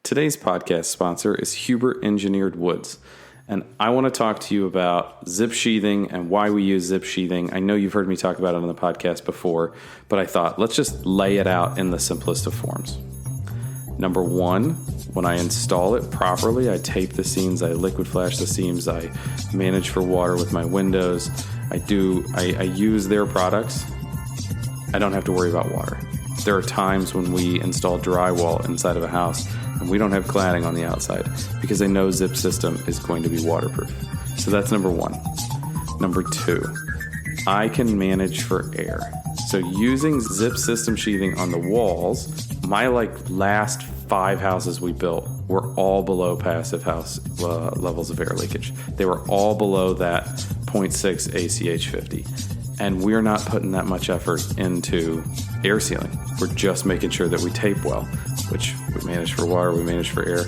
Today's podcast sponsor is Huber Engineered Woods, and I want to talk to you about zip sheathing and why we use zip sheathing. I know you've heard me talk about it on the podcast before, but I thought let's just lay it out in the simplest of forms. Number one, when I install it properly, I tape the seams, I liquid flash the seams, I manage for water with my windows. I use their products. I don't have to worry about water. There are times when we install drywall inside of a house and we don't have cladding on the outside because I know Zip System is going to be waterproof. So that's number one. Number two, I can manage for air. So using Zip System sheathing on the walls, my last 5 houses we built were all below passive house levels of air leakage. They were all below that 0.6 ACH50. And we're not putting that much effort into air sealing. We're just making sure that we tape well, which we manage for water, we manage for air.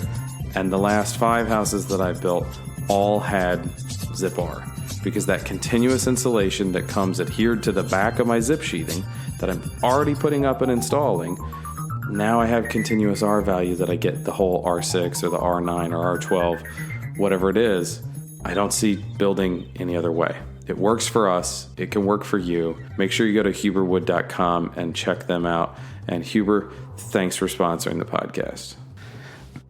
And the last 5 houses that I've built all had Zip-R, because that continuous insulation that comes adhered to the back of my zip sheathing that I'm already putting up and installing, now I have continuous R value that I get the whole R6 or the R9 or R12, whatever it is. I don't see building any other way. It works for us. It can work for you. Make sure you go to huberwood.com and check them out. And Huber, thanks for sponsoring the podcast.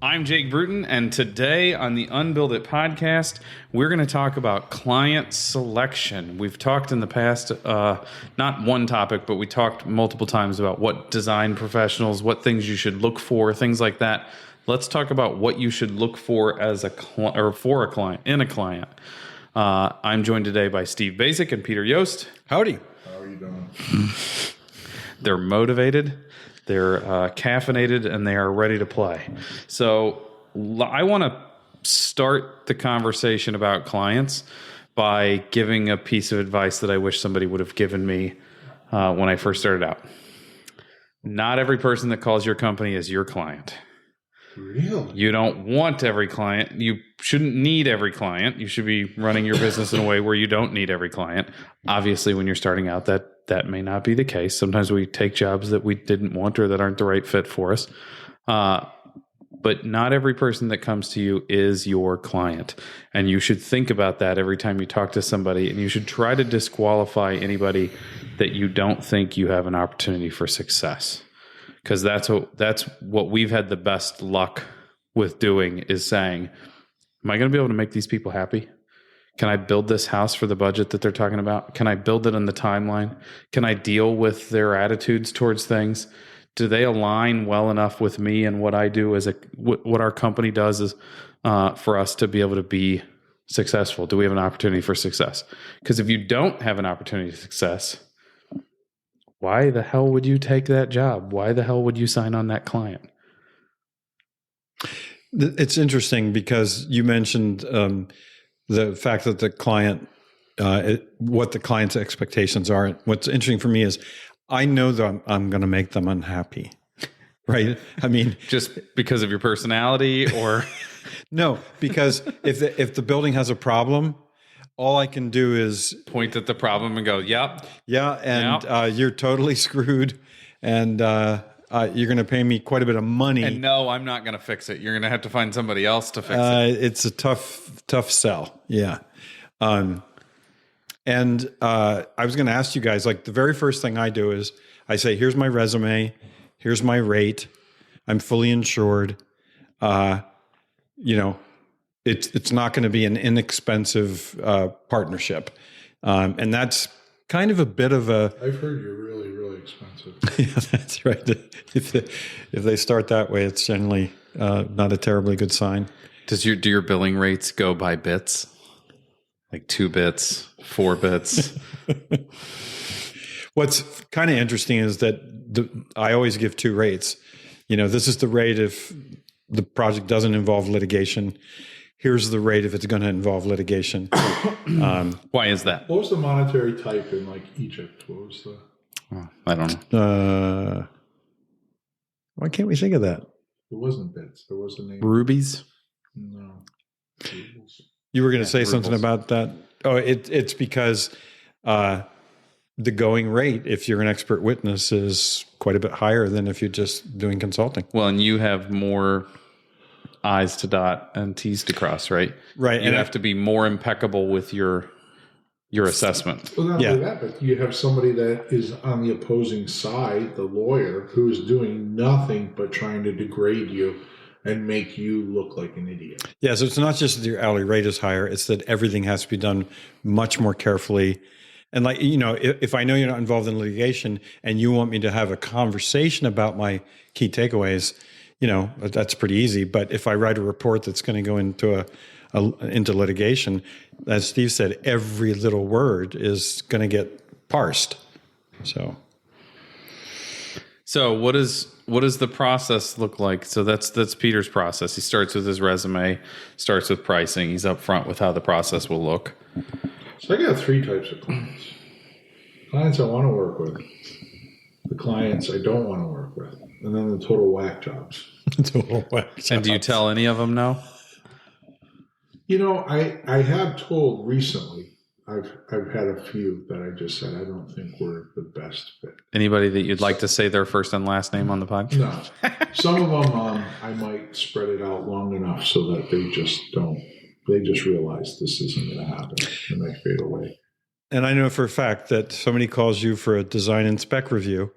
I'm Jake Bruton, and today on the Unbuild It podcast, we're going to talk about client selection. We've talked in the past, not one topic, but we talked multiple times about what design professionals, what things you should look for, things like that. Let's talk about what you should look for as for a client, in a client. I'm joined today by Steve Basic and Peter Yost. Howdy. How are you doing? They're motivated, they're caffeinated, and they are ready to play. So I want to start the conversation about clients by giving a piece of advice that I wish somebody would have given me when I first started out. Not every person that calls your company is your client. Really? You don't want every client. You shouldn't need every client. You should be running your business in a way where you don't need every client. Obviously, when you're starting out, that may not be the case. Sometimes we take jobs that we didn't want or that aren't the right fit for us. But not every person that comes to you is your client. And you should think about that every time you talk to somebody. And you should try to disqualify anybody that you don't think you have an opportunity for success. Because that's what we've had the best luck with doing, is saying, am I going to be able to make these people happy? Can I build this house for the budget that they're talking about? Can I build it on the timeline? Can I deal with their attitudes towards things? Do they align well enough with me and what I do what our company does is for us to be able to be successful? Do we have an opportunity for success? Because if you don't have an opportunity for success, why the hell would you take that job? Why the hell would you sign on that client? It's interesting because you mentioned the fact that the client, what the client's expectations are. What's interesting for me is I know that I'm going to make them unhappy, right? I mean, just because of your personality, or no, because if the building has a problem, all I can do is point at the problem and go, yep. Yeah, and you're totally screwed, and you're going to pay me quite a bit of money. And no, I'm not going to fix it. You're going to have to find somebody else to fix it. It's a tough sell, yeah. And I was going to ask you guys, the very first thing I do is I say, here's my resume, here's my rate, I'm fully insured, It's not going to be an inexpensive partnership. And that's kind of a bit of a... I've heard you're really, really expensive. Yeah, that's right. If they start that way, it's generally not a terribly good sign. Do your billing rates go by bits? Like 2 bits, 4 bits? What's kind of interesting is that I always give 2 rates. This is the rate if the project doesn't involve litigation. Here's the rate if it's going to involve litigation. Why is that? What was the monetary type in Egypt? What was the... I don't know. Why can't we think of that? It wasn't bits. There was a name. Rubies? No. You were going to say something about that? Oh, it's because the going rate, if you're an expert witness, is quite a bit higher than if you're just doing consulting. Well, and you have more I's to dot and T's to cross, right? Right. You And have to be more impeccable with your assessment. Well, not Yeah. only that, but you have somebody that is on the opposing side, the lawyer, who is doing nothing but trying to degrade you and make you look like an idiot. Yeah, so it's not just that your hourly rate is higher, it's that everything has to be done much more carefully. And like, if I know you're not involved in litigation and you want me to have a conversation about my key takeaways, that's pretty easy. But if I write a report that's going to go into into litigation, as Steve said, every little word is going to get parsed. So what does the process look like? So that's Peter's process. He starts with his resume, starts with pricing. He's up front with how the process will look. So I got 3 types of clients. Clients I want to work with, the clients I don't want to work with, and then the total whack jobs. And do you tell any of them no? I have told recently, I've had a few that I just said, I don't think we're the best fit. Anybody that you'd like to say their first and last name on the podcast? No. Some of them, I might spread it out long enough so that they just realize this isn't going to happen and they fade away. And I know for a fact that somebody calls you for a design and spec review,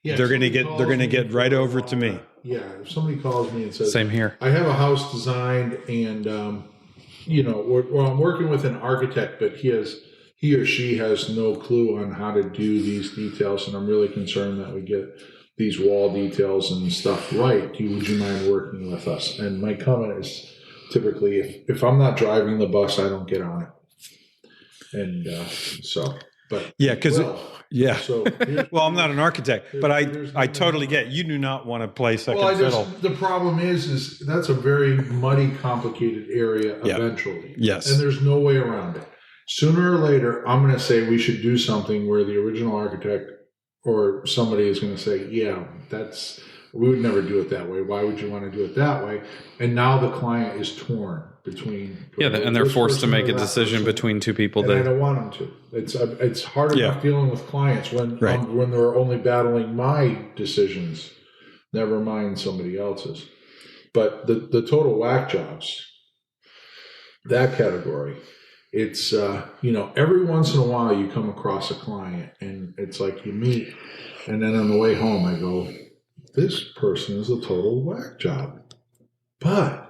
Yeah, they're going to get right over to me. Yeah, if somebody calls me and says, Same here. I have a house designed and, I'm working with an architect, but he or she has no clue on how to do these details, and I'm really concerned that we get these wall details and stuff right. Would you mind working with us? And my comment is typically, if I'm not driving the bus, I don't get on it. And but Yeah, because So well, I'm not an architect, but I totally get you do not want to play second fiddle. The problem is that's a very muddy, complicated area Yeah. eventually. Yes. And there's no way around it. Sooner or later, I'm going to say we should do something where the original architect or somebody is going to say, yeah, we would never do it that way. Why would you want to do it that way? And now the client is torn between. And they're this forced to person make or a that decision person. between two people And I that don't want them to. It's hard Yeah. enough dealing with clients when Right. when they're only battling my decisions, never mind somebody else's. But the total whack jobs, that category, it's every once in a while you come across a client and it's like you meet, and then on the way home I go, this person is a total whack job, but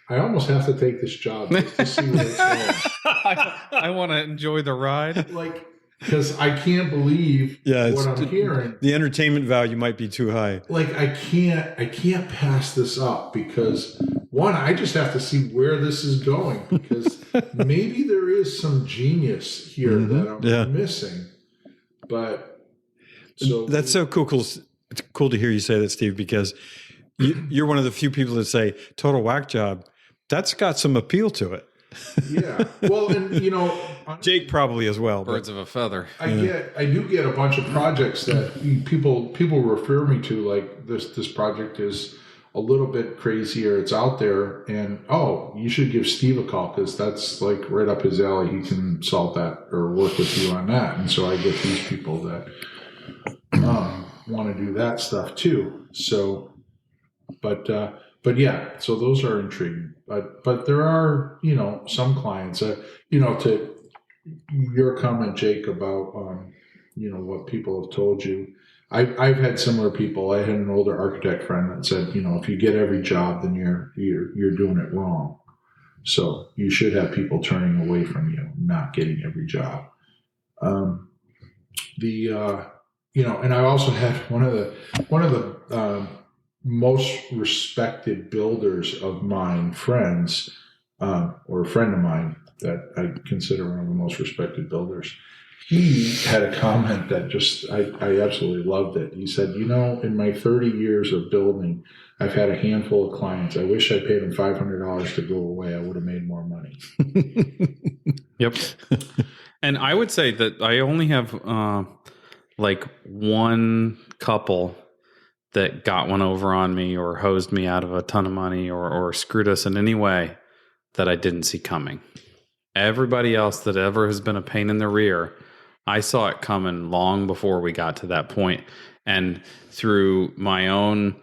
I almost have to take this job just to see where it's going. I want to enjoy the ride. Like, because I can't believe what I'm hearing. The entertainment value might be too high. Like, I can't pass this up because one, I just have to see where this is going because maybe there is some genius here that I'm missing. But so That's so cool. It's cool to hear you say that, Steve, because you're one of the few people that say total whack job. That's got some appeal to it. Yeah. Well, and Jake probably as well. Birds of a feather. I do get a bunch of projects that people refer me to, like this project is a little bit crazier. It's out there, and you should give Steve a call because that's like right up his alley. He can solve that or work with you on that. And so I get these people that want to do that stuff too. So, but yeah, so those are intriguing. But there are, some clients that, to your comment, Jake, about, what people have told you. I've had similar people. I had an older architect friend that said, if you get every job, then you're doing it wrong. So you should have people turning away from you, not getting every job. And I also had one of the most respected builders of mine, friends, or a friend of mine that I consider one of the most respected builders. He had a comment that I absolutely loved it. He said, in my 30 years of building, I've had a handful of clients. I wish I paid them $500 to go away. I would have made more money. Yep. And I would say that I only have like one couple that got one over on me or hosed me out of a ton of money or screwed us in any way that I didn't see coming. Everybody else that ever has been a pain in the rear, I saw it coming long before we got to that point. And through my own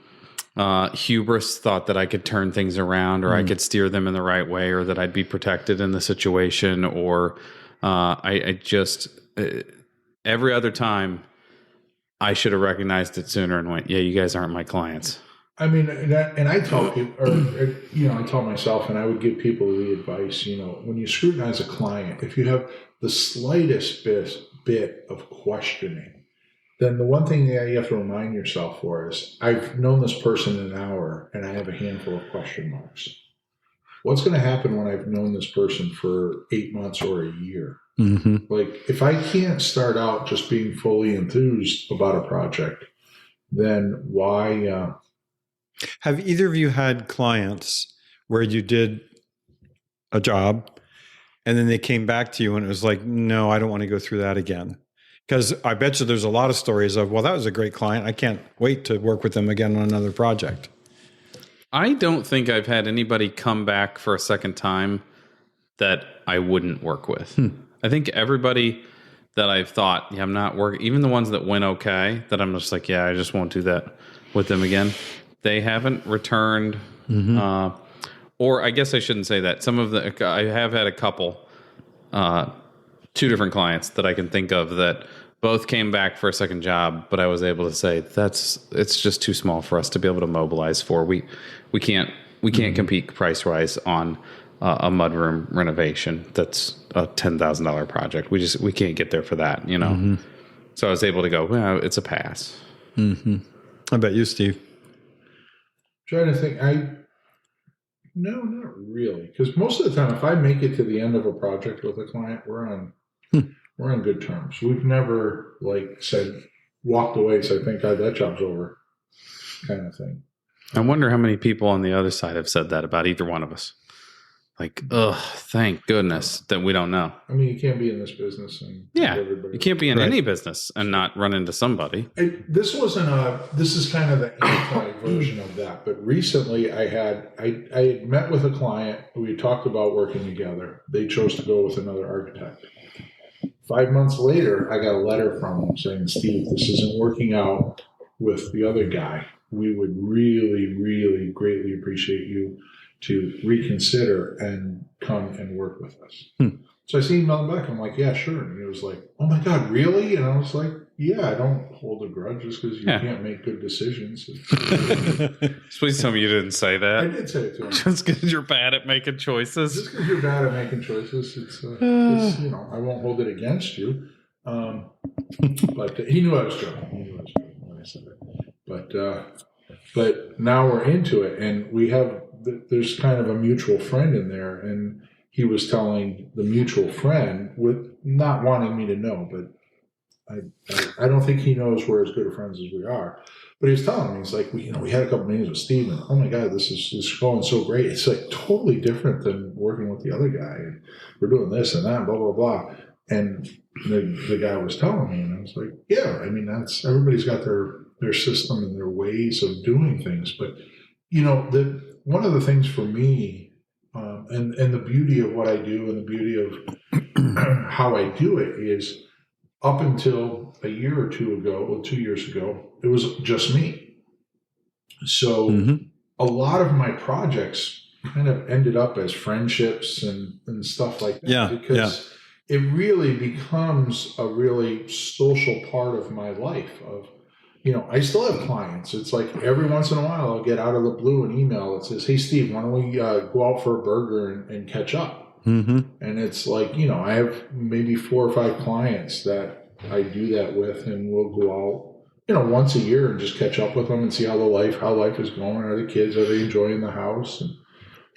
hubris thought that I could turn things around, or I could steer them in the right way, or that I'd be protected in the situation, or I just every other time I should have recognized it sooner and went, yeah, you guys aren't my clients. I mean, and I tell people, or I tell myself, and I would give people the advice, when you scrutinize a client, if you have the slightest bit of questioning, then the one thing that you have to remind yourself for is, I've known this person an hour and I have a handful of question marks. What's going to happen when I've known this person for 8 months or a year? Mm-hmm. Like, if I can't start out just being fully enthused about a project, then why? Have either of you had clients where you did a job and then they came back to you and it was like, no, I don't want to go through that again? Because I bet you there's a lot of stories of, well, that was a great client. I can't wait to work with them again on another project. I don't think I've had anybody come back for a second time that I wouldn't work with. I think everybody that I've thought, yeah, I'm not working, even the ones that went okay, that I'm just like, yeah, I just won't do that with them again. They haven't returned. Or I guess I shouldn't say that. I have had a couple, 2 different clients that I can think of that both came back for a second job, but I was able to say it's just too small for us to be able to mobilize for. We can't compete price wise on a mudroom renovation. That's a $10,000 project. We can't get there for that, So I was able to go, well, it's a pass. Mm-hmm. I bet you, Steve. Trying to think, no, not really. Because most of the time, if I make it to the end of a project with a client, we're on good terms. We've never walked away and said, thank God that job's over, kind of thing. I wonder how many people on the other side have said that about either one of us. Like, thank goodness that we don't know. I mean, you can't be in this business and you can't be in any business and not run into somebody. This is kind of the anti-version of that. But recently I had met with a client. We talked about working together. They chose to go with another architect. 5 months later, I got a letter from him saying, Steve, this isn't working out with the other guy. We would really, really greatly appreciate you to reconsider and come and work with us. So I emailed him back. I'm like, yeah, sure. And he was like, oh my God, really? And I was like, yeah, I don't hold a grudge just because you can't make good decisions. Please tell me you didn't say that. I did say it to him. Just because you're bad at making choices. Just because you're bad at making choices, it's I won't hold it against you. But he knew I was joking. He knew I was joking when I said it. But now we're into it, and there's kind of a mutual friend in there, and he was telling the mutual friend, with not wanting me to know, but I don't think he knows we're as good of friends as we are. But he was telling me, he's like, we had a couple meetings with Steve, and oh my God, this is going so great. It's like totally different than working with the other guy. And we're doing this and that, blah, blah, blah. And the guy was telling me, and I was like, yeah, I mean, everybody's got their system and their ways of doing things. But, one of the things for me, and the beauty of what I do and the beauty of how I do it is, up until a year or 2 years ago, it was just me. So a lot of my projects kind of ended up as friendships and stuff like that. Because it really becomes a really social part of my life. I still have clients. It's like every once in a while I'll get out of the blue an email that says, hey, Steve, why don't we go out for a burger and catch up? And it's like, I have maybe 4 or 5 clients that I do that with, and we'll go out, once a year and just catch up with them and see how life is going. Are the kids, are they enjoying the house and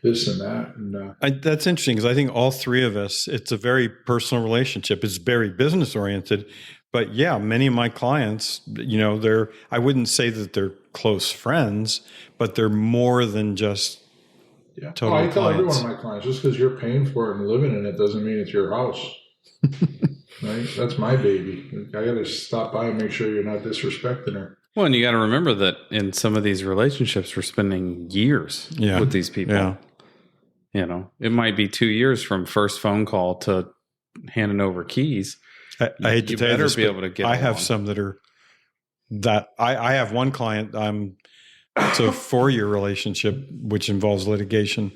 this and that? And that's interesting, because I think all 3 of us, it's a very personal relationship. It's very business oriented. But yeah, many of my clients, I wouldn't say that they're close friends, but they're more than just total I tell every clients. one of my clients, just because you're paying for it and living in it doesn't mean it's your house. Right? That's my baby. I got to stop by and make sure you're not disrespecting her. Well, and you got to remember that in some of these relationships, we're spending years with these people. Yeah. It might be 2 years from first phone call to handing over keys. I hate to tell you this, be able to get I have some that are I have one client I'm It's a 4-year relationship, which involves litigation.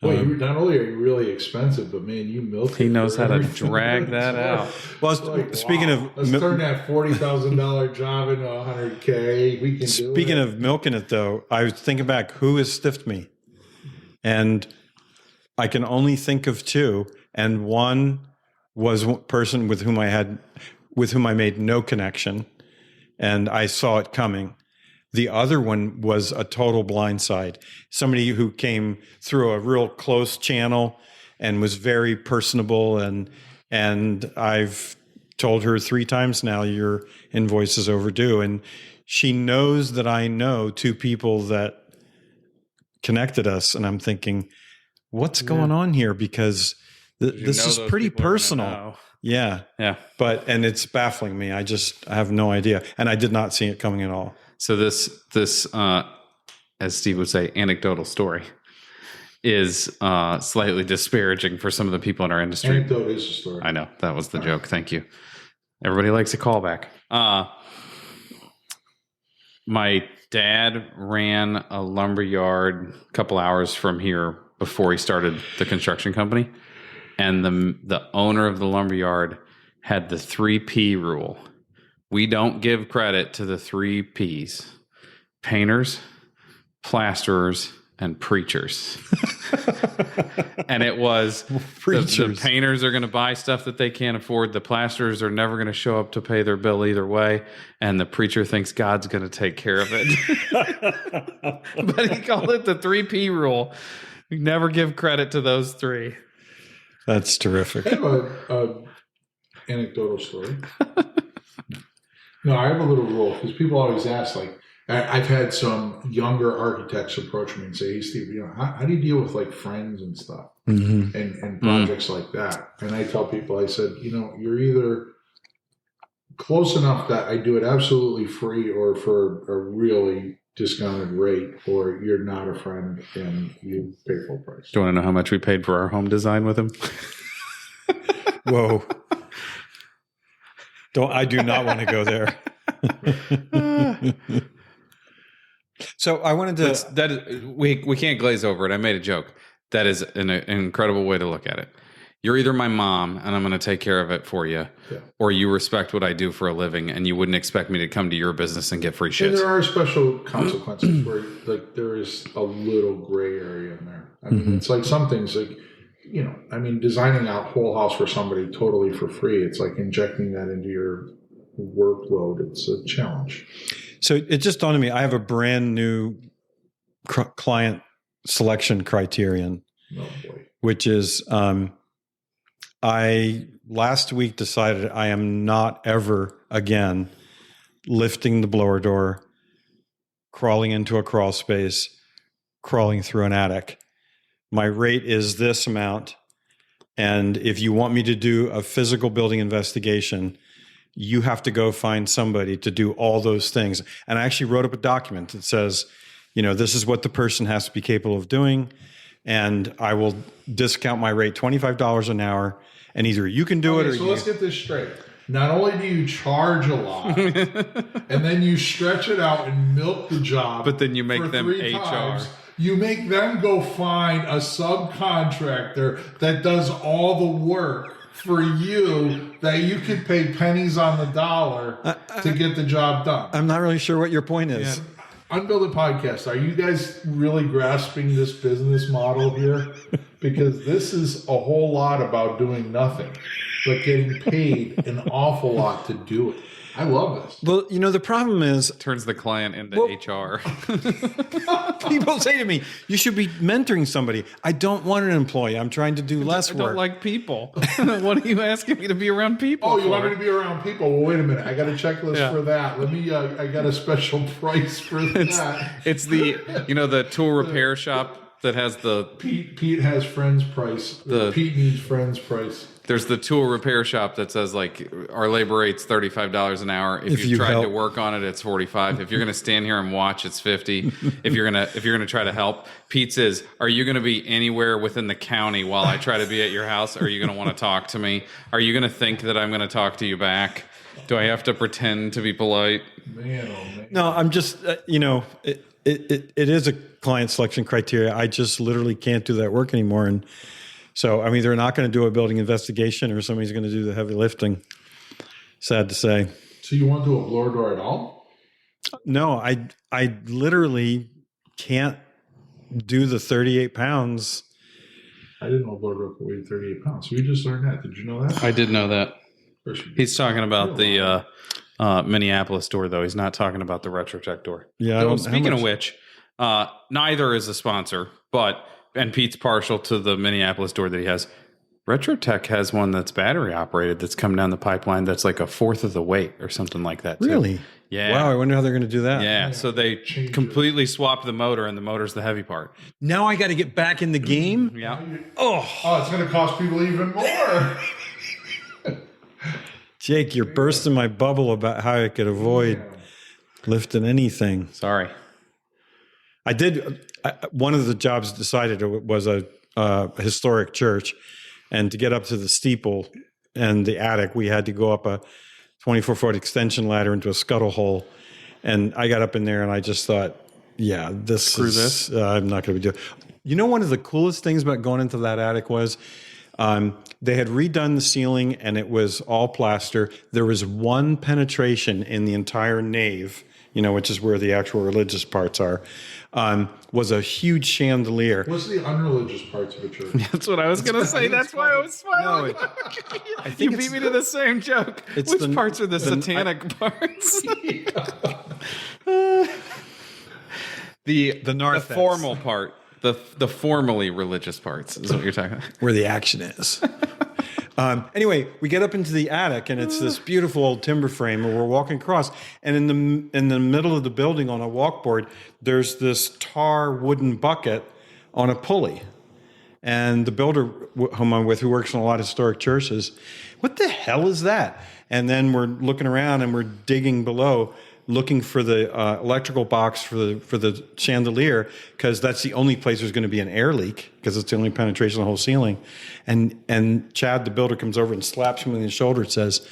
Boy, not only are you really expensive, but man, you milk. He it knows for how to everything. drag that out. Well, It's like, speaking wow, of let's turn that $40,000 job into $100K. We can do it. Speaking of milking it, though, I was thinking back, who has stiffed me? And I can only think of 2. And one was a person with whom I made no connection, and I saw it coming. The other one was a total blindside. Somebody who came through a real close channel and was very personable. And I've told her 3 times now, your invoice is overdue. And she knows that I know 2 people that connected us. And I'm thinking, what's going on here? Because this is pretty personal. Yeah. Yeah. And it's baffling me. I have no idea. And I did not see it coming at all. So this as Steve would say, anecdotal story is slightly disparaging for some of the people in our industry. Anecdote is a story. I know. That was the joke. Thank you. Everybody likes a callback. My dad ran a lumber yard a couple hours from here before he started the construction company. And the owner of the lumber yard had the 3P rule. We don't give credit to the 3 Ps: painters, plasterers, and preachers. And it was the painters are going to buy stuff that they can't afford. The plasterers are never going to show up to pay their bill either way. And the preacher thinks God's going to take care of it. But he called it the 3P rule. You never give credit to those 3. That's terrific. I have a anecdotal story. No, I have a little rule because people always ask, like, I've had some younger architects approach me and say, "Hey, Steve, how do you deal with like friends and stuff and projects like that?" And I tell people, I said, you're either close enough that I do it absolutely free or for a really discounted rate, or you're not a friend and you pay full price. Do you want to know how much we paid for our home design with him? Whoa. I do not want to go there. So I wanted to. We can't glaze over it. I made a joke. That is an incredible way to look at it. You're either my mom and I'm going to take care of it for you, or you respect what I do for a living and you wouldn't expect me to come to your business and get free shit. And there are special consequences where like there is a little gray area in there. I mean, it's like some things like, designing out whole house for somebody totally for free. It's like injecting that into your workload. It's a challenge. So it just dawned on me, I have a brand new client selection criterion, which is I last week decided I am not ever again lifting the blower door, crawling into a crawl space, crawling through an attic. My rate is this amount. And if you want me to do a physical building investigation, you have to go find somebody to do all those things. And I actually wrote up a document that says, this is what the person has to be capable of doing. And I will discount my rate $25 an hour. And either you can do it or let's get this straight. Not only do you charge a lot, and then you stretch it out and milk the job, but then you make them HR. Times, you make them go find a subcontractor that does all the work for you that you could pay pennies on the dollar to get the job done. I'm not really sure what your point is. Yeah. Unbuilded Podcast, are you guys really grasping this business model here? Because this is a whole lot about doing nothing, but getting paid an awful lot to do it. I love this. Well, the problem is... Turns the client into HR. People say to me, you should be mentoring somebody. I don't want an employee. I'm trying to do less work. I don't like people. What are you asking me to be around people Oh, you for? want me to be around people? Well, wait a minute. I got a checklist for that. Let me, I got a special price for that. It's the, the tool repair shop that has the... Pete has friends price. Pete needs friends price. There's the tool repair shop that says like our labor rate's $35 an hour. If you tried to work on it, it's $45. If you're going to stand here and watch, it's $50. If you're going to try to help, Pete's is, are you going to be anywhere within the county while I try to be at your house? Are you going to want to talk to me? Are you going to think that I'm going to talk to you back? Do I have to pretend to be polite? Man, oh man. No, I'm just, it is a client selection criteria. I just literally can't do that work anymore. And so I'm either not going to do a building investigation or somebody's going to do the heavy lifting. Sad to say. So you won't do a blower door at all? No, I literally can't do the 38 pounds. I didn't know a blower door could weigh 38 pounds. So you just learned that. Did you know that? I did know that. First you did. He's talking about the Minneapolis door, though. He's not talking about the Retrotech door. Yeah. So speaking of which, neither is a sponsor, and Pete's partial to the Minneapolis door that he has. Retrotech has one that's battery operated that's coming down the pipeline that's like a fourth of the weight or something like that. Too. Really? Yeah. Wow. I wonder how they're going to do that. Yeah. So they Change completely swapped the motor, and the motor's the heavy part. Now I got to get back in the game. Yeah. Oh, it's going to cost people even more. Jake, you're bursting my bubble about how I could avoid lifting anything. Sorry. I did. One of the jobs decided was a historic church, and to get up to the steeple and the attic, we had to go up a 24-foot extension ladder into a scuttle hole. And I got up in there, and I just thought, "Yeah, Screw this. I'm not going to be doing." You know, one of the coolest things about going into that attic was they had redone the ceiling, and it was all plaster. There was one penetration in the entire nave, which is where the actual religious parts are. Was a huge chandelier. What's the unreligious parts of a church? That's what I was going to say. That's why I was smiling. I think You beat me to the same joke. It's Which the- parts are the satanic parts? the narthex. formal part. The formally religious parts is what you're talking about. where the action is. Anyway, we get up into the attic, and it's this beautiful old timber frame, and we're walking across. And in the middle of the building on a walkboard, there's this tar wooden bucket on a pulley. And the builder whom I'm with, who works in a lot of historic churches, what the hell is that? And then we're looking around, and we're digging below, looking for the electrical box for the chandelier, because that's the only place there's going to be an air leak, because it's the only penetration of the whole ceiling. And Chad, the builder, comes over and slaps me on the shoulder and says,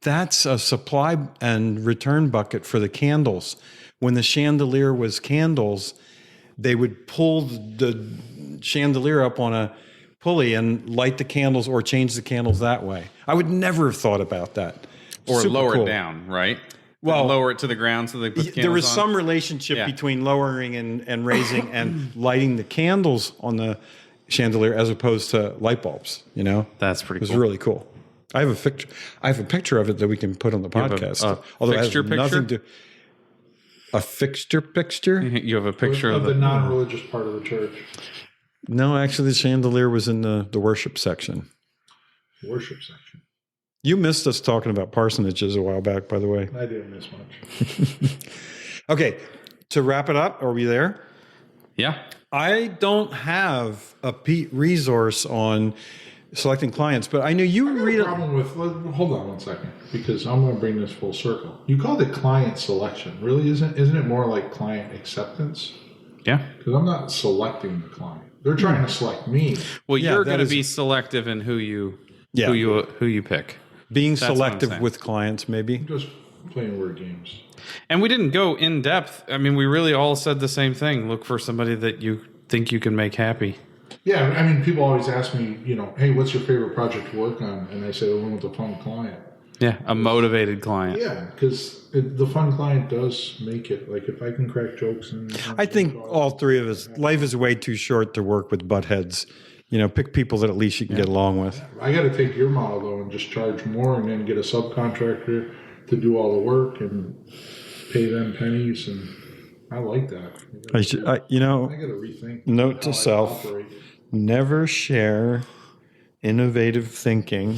"That's a supply and return bucket for the candles. When the chandelier was candles, they would pull the chandelier up on a pulley and light the candles or change the candles that way." I would never have thought about that. Or Super lower cool. it down, right? Well, lower it to the ground so they put the there was candles on. some relationship Yeah. between lowering and raising and lighting the candles on the chandelier as opposed to light bulbs. That's It pretty was cool. really cool. I have a picture of it that we can put on the have a- podcast. a Although it has fixture nothing picture? to. A fixture picture? You have a picture of of the the non-religious part of the church. No, actually, the chandelier was in the worship section. Worship section. You missed us talking about parsonages a while back, by the way. I didn't miss much. Okay, to wrap it up, are we there? Yeah. I don't have a resource on selecting clients, but I know you I read have a problem with. Hold on one second, because I'm going to bring this full circle. You called it client selection. Really, isn't it more like client acceptance? Yeah. Because I'm not selecting the client. They're trying to select me. Well, Yeah, you're that going to is- be selective in who you Yeah. who you pick. being what I'm selective saying. with clients, maybe. I'm just playing word games. And we didn't go in depth. I mean, we really all said the same thing. Look for somebody that you think you can make happy. Yeah, I mean, people always ask me, hey, what's your favorite project to work on? And I say the one with the fun client. Yeah, a motivated client. Yeah, because the fun client does make it. Like if I can crack jokes and I think all three of us, life is way too short to work with butt heads. Pick people that at least you can get along with. I got to take your model though and just charge more, and then get a subcontractor to do all the work and pay them pennies, and I like that. I got to rethink. Note to how I self. operate. Never share innovative thinking.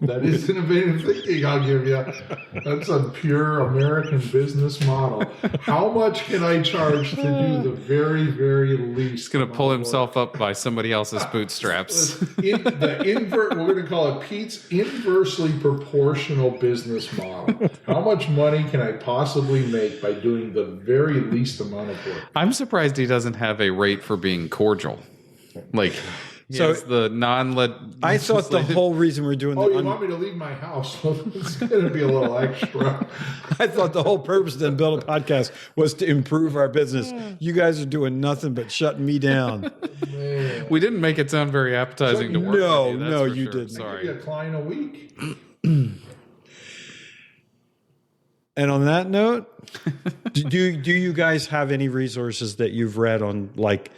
That is innovative thinking, I'll give you. That's a pure American business model. How much can I charge to do the very, very least? He's going to pull himself up by somebody else's bootstraps. We're going to call it Pete's inversely proportional business model. How much money can I possibly make by doing the very least amount of work? I'm surprised he doesn't have a rate for being cordial. Like, So Yes, the non-lead. I thought the whole reason we're doing Oh, you the want me to leave my house? Well, it's going to be a little extra. I thought the whole purpose of then Build a Podcast was to improve our business. You guys are doing nothing but shutting me down. We didn't make it sound very appetizing to work No, with you. That's no, for you sure. didn't. Sorry. Maybe a client a week. And on that note, do you guys have any resources that you've read on, like,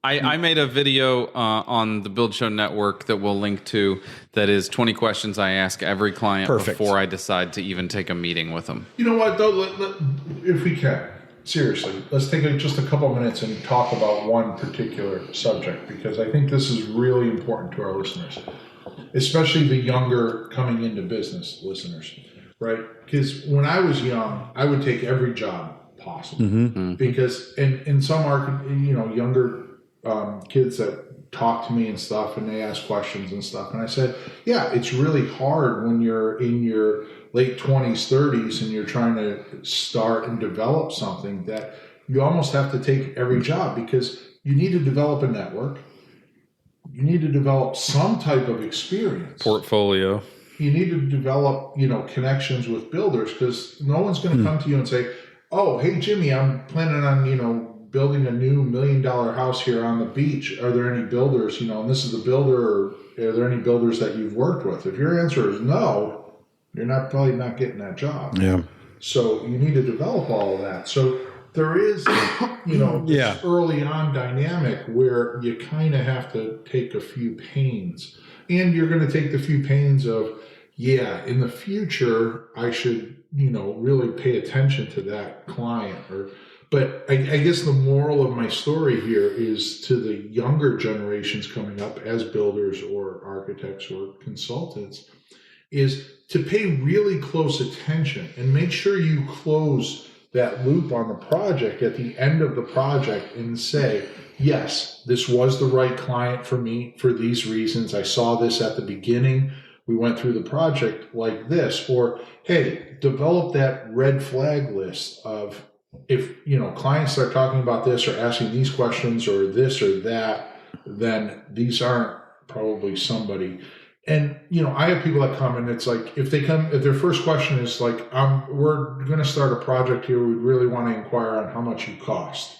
I made a video on the Build Show Network that we'll link to that is 20 questions I ask every client Perfect. before I decide to even take a meeting with them. You know what, though? If we can, seriously, let's take just a couple minutes and talk about one particular subject, because I think this is really important to our listeners, especially the younger coming into business listeners, right? Because when I was young, I would take every job possible because in some younger kids that talk to me and stuff, and they ask questions and stuff, and I said, yeah, it's really hard when you're in your late 20s, 30s, and you're trying to start and develop something, that you almost have to take every job, because you need to develop a network, you need to develop some type of experience, Portfolio. you need to develop connections with builders, because no one's going to come to you and say, oh, hey Jimmy, I'm planning on building a new $1 million house here on the beach. Are there any builders, and this is the builder, or are there any builders that you've worked with? If your answer is no, you're probably not getting that job. yeah. So you need to develop all of that. So there is, this early on dynamic where you kind of have to take a few pains. And you're going to take the few pains of, in the future, I should, really pay attention to that client. But I guess the moral of my story here is to the younger generations coming up as builders or architects or consultants, is to pay really close attention and make sure you close that loop on the project at the end of the project and say, yes, this was the right client for me for these reasons. I saw this at the beginning. We went through the project like this. Or, hey, develop that red flag list of, if clients start talking about this or asking these questions or this or that, then these aren't probably somebody. And I have people that come, and it's like, if their first question is like, we're going to start a project here, we really want to inquire on how much you cost.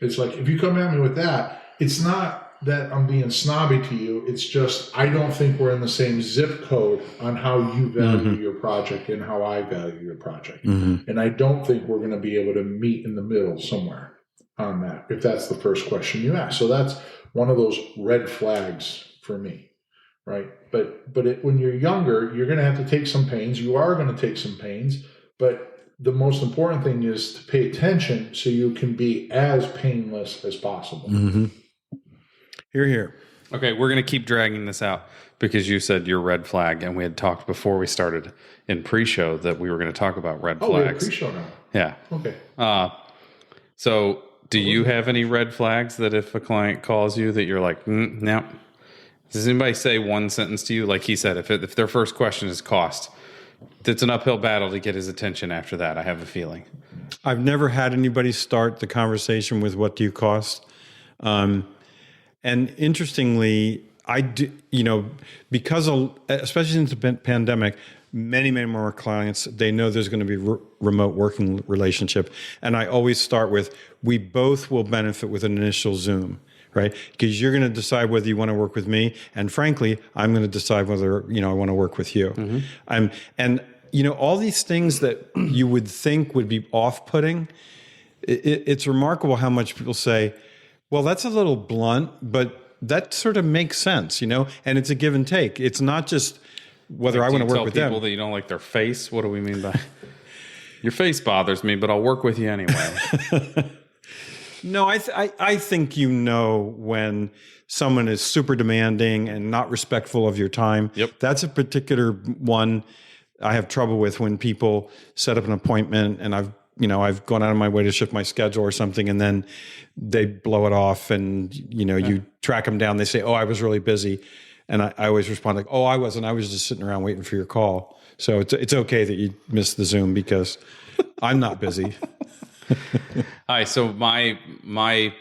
It's like, if you come at me with that, it's not that I'm being snobby to you. It's just, I don't think we're in the same zip code on how you value your project and how I value your project. And I don't think we're going to be able to meet in the middle somewhere on that, if that's the first question you ask. So that's one of those red flags for me, right? But when you're younger, you're going to have to take some pains. You are going to take some pains, but the most important thing is to pay attention so you can be as painless as possible. Hear, hear. Okay, we're going to keep dragging this out because you said your red flag, and we had talked before we started in pre-show that we were going to talk about red Oh, we have flags. pre-show now. Yeah. Okay. So do you have any red flags that if a client calls you that you're like, no? Does anybody say one sentence to you? Like he said, if their first question is cost, it's an uphill battle to get his attention after that, I have a feeling. I've never had anybody start the conversation with what do you cost. And interestingly, I do, because especially since the pandemic, many more clients, they know there's going to be remote working relationship. And I always start with, we both will benefit with an initial Zoom, right? Because you're going to decide whether you want to work with me. And frankly, I'm going to decide whether, I want to work with you. And all these things that you would think would be off-putting, it's remarkable how much people say, well, that's a little blunt, but that sort of makes sense, and it's a give and take. It's not just whether I want to work with them. Tell people that you don't like their face? What do we mean by your face bothers me, but I'll work with you anyway? No, I think when someone is super demanding and not respectful of your time. Yep. That's a particular one I have trouble with, when people set up an appointment and I've gone out of my way to shift my schedule or something, and then they blow it off, and you track them down. They say, "Oh, I was really busy," and I always respond like, "Oh, I wasn't. I was just sitting around waiting for your call." So it's okay that you missed the Zoom because I'm not busy. All right. So my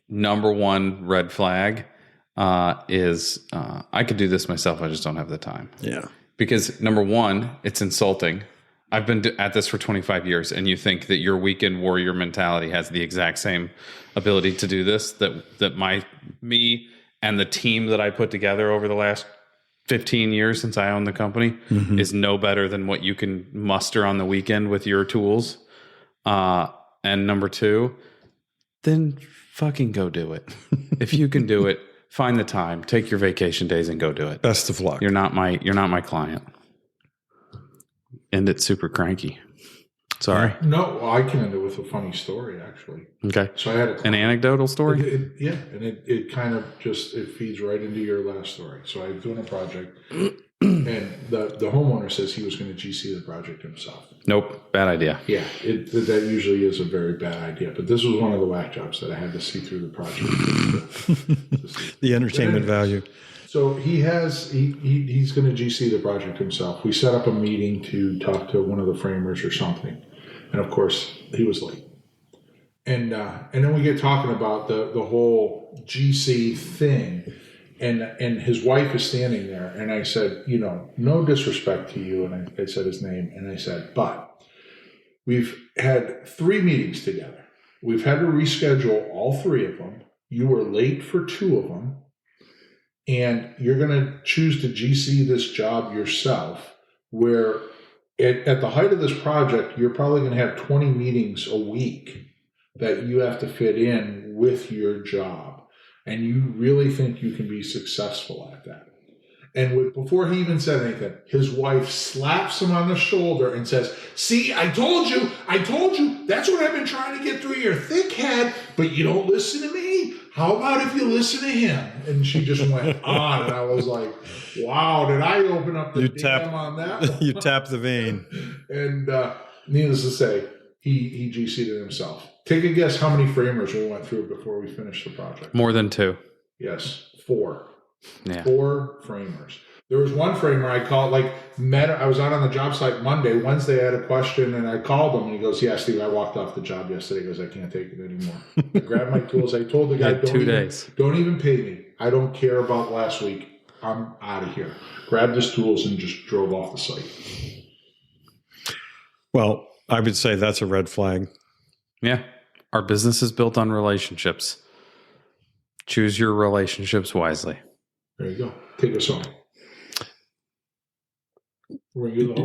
number one red flag is I could do this myself. I just don't have the time. Yeah. Because number one, it's insulting. I've been at this for 25 years, and you think that your weekend warrior mentality has the exact same ability to do this, that me and the team that I put together over the last 15 years since I own the company is no better than what you can muster on the weekend with your tools. And number two, then fucking go do it. If you can do it, find the time, take your vacation days and go do it. Best of luck. You're not my client. End it super cranky. Sorry. No, I can end it with a funny story, actually. Okay. So I had An anecdotal story? It kind of just, it feeds right into your last story. So I was doing a project, and the homeowner says he was going to GC the project himself. Nope. Bad idea. Yeah, that usually is a very bad idea. But this was one of the whack jobs that I had to see through the project. The entertainment value. So he's going to GC the project himself. We set up a meeting to talk to one of the framers or something, and of course he was late. And then we get talking about the whole GC thing, and his wife is standing there, and I said, no disrespect to you, and I said his name, and I said, but we've had 3 meetings together. We've had to reschedule all 3 of them. You were late for 2 of them. And you're going to choose to GC this job yourself, where at the height of this project, you're probably going to have 20 meetings a week that you have to fit in with your job. And you really think you can be successful at that. And before he even said anything, his wife slaps him on the shoulder and says, see, I told you, that's what I've been trying to get through your thick head, but you don't listen to me. How about if you listen to him? And she just went on, and I was like, wow, did I open up the dam on that one? You tap the vein. And needless to say, he GC'd it himself. Take a guess how many framers we went through before we finished the project. More than 2. Yes, 4. Yeah. 4 framers. There was one framer I called, I was out on the job site Monday. Wednesday, I had a question, and I called him, and he goes, yeah, Steve, I walked off the job yesterday. He goes, I can't take it anymore. I grabbed my tools. I told the guy, don't even pay me. I don't care about last week. I'm out of here. Grabbed his tools and just drove off the site. Well, I would say that's a red flag. Yeah. Our business is built on relationships. Choose your relationships wisely. There you go. Take us home.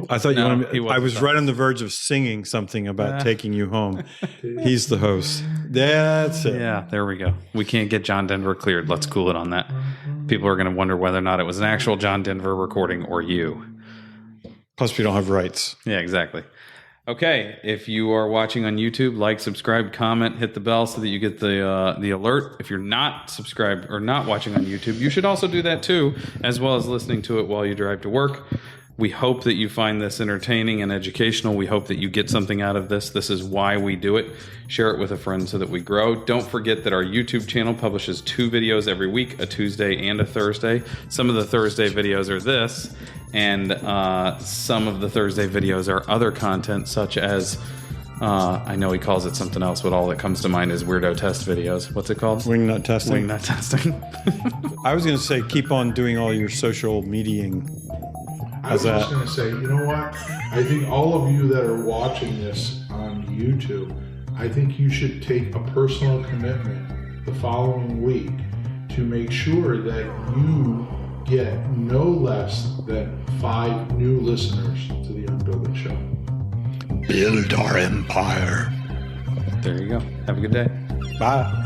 I thought I was right on the verge of singing something about taking you home. He's the host. That's it. Yeah, there we go. We can't get John Denver cleared. Let's cool it on that. People are going to wonder whether or not it was an actual John Denver recording or you. Plus, we don't have rights. Yeah, exactly. Okay, if you are watching on YouTube, like, subscribe, comment, hit the bell so that you get the alert. If you're not subscribed or not watching on YouTube, you should also do that too, as well as listening to it while you drive to work. We hope that you find this entertaining and educational. We hope that you get something out of this. This is why we do it. Share it with a friend so that we grow. Don't forget that our YouTube channel publishes 2 videos every week, a Tuesday and a Thursday. Some of the Thursday videos are this, and some of the Thursday videos are other content, such as, I know he calls it something else, but all that comes to mind is weirdo test videos. What's it called? Wingnut testing. Wingnut testing. I was going to say, keep on doing all your social mediaing. I was just going to say, you know what? I think all of you that are watching this on YouTube, I think you should take a personal commitment the following week to make sure that you get no less than 5 new listeners to the Unbuild It Show. Build our empire. There you go. Have a good day. Bye.